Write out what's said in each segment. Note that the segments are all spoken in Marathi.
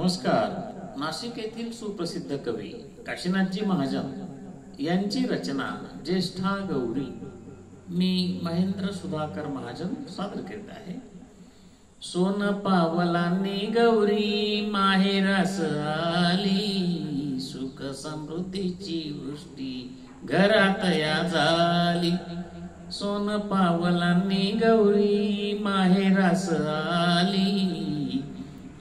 नमस्कार. नाशिक येथील सुप्रसिद्ध कवी काशीनाथजी महाजन यांची रचना ज्येष्ठा गौरी मी महेंद्र सुधाकर महाजन सादर करीत आहे. सोन पावलांनी गौरी माहेरास आली, सुख समृद्धीची वृष्टी घरात या झाली. सोन पावलांनी गौरी माहेरास आली,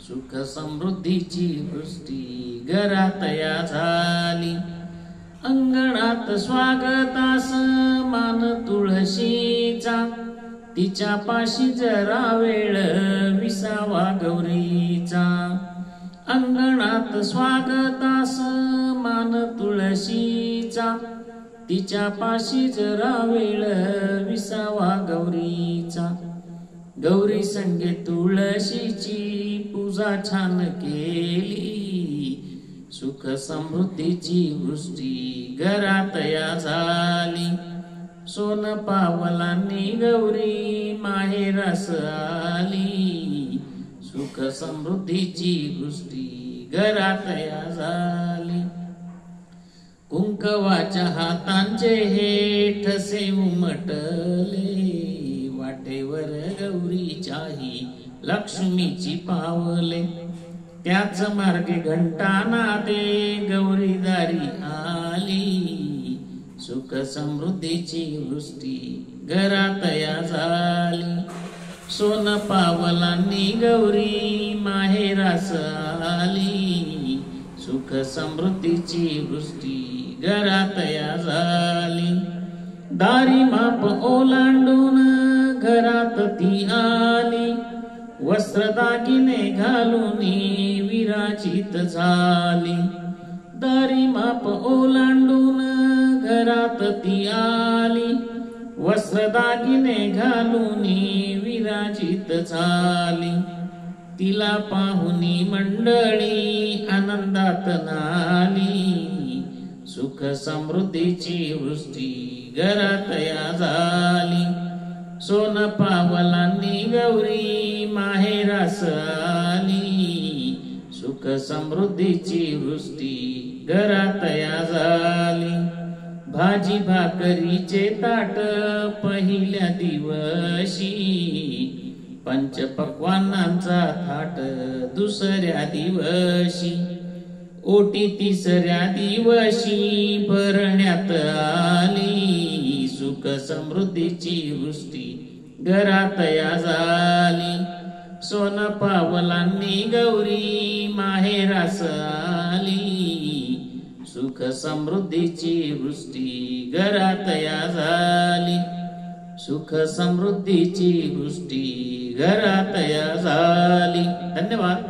सुख समृद्धीची वृष्टी घरात या झाली. अंगणात स्वागतास मान तुळशीचा, तिच्या पाशी जरा वेळ विसावा गौरीचा. अंगणात स्वागतास मान तुळशीचा, तिच्या पाशी जरा वेळ विसावा गौरीचा. गौरी संगे तुळशीची पूजा छान केली, सुख समृद्धीची वृष्टी घरात या झाली. सोन पावलांनी गौरी माहेरास आली, सुख समृद्धीची वृष्टी घरात या झाली. कुंकवाच्या हातांचे हे ठसे उमटले, वाटेवर गौरीच्याही लक्ष्मीची पावले. त्याच मार्गे घंटा नादे गौरी दारी आली, सुख समृद्धीची वृष्टी घरात या झाली. सोन पावलांनी गौरी माहेरास आली, सुख समृद्धीची वृष्टी घरात या झाली. दारी माप ओलांडून घरात ती आली, वस्त्र दागिने घालून विराजित झाली. दारी माप ओलांडून घरात ती आली, वस्त्र दागिने घालून विराजित झाली. तिला पाहुनी मंडळी आनंदात नाली, सुख समृद्धीची वृष्टी घरात या झाली. सोन पावलांनी गौरी माहेरास आली, सुख समृद्धीची वृष्टी घरात या झाली. भाजी भाकरीचे ताट पहिल्या दिवशी, पंचपक्वान्नांचा थाट दुसऱ्या दिवशी. ओटी तिसऱ्या दिवशी भरण्यात आली, सुख समृद्धीची वृष्टी घरात या झाली. सोन पावलांनी गौरी माहेरास आली, सुख समृद्धीची वृष्टी घरात या झाली. सुख समृद्धीची वृष्टी घरात या झाली. धन्यवाद.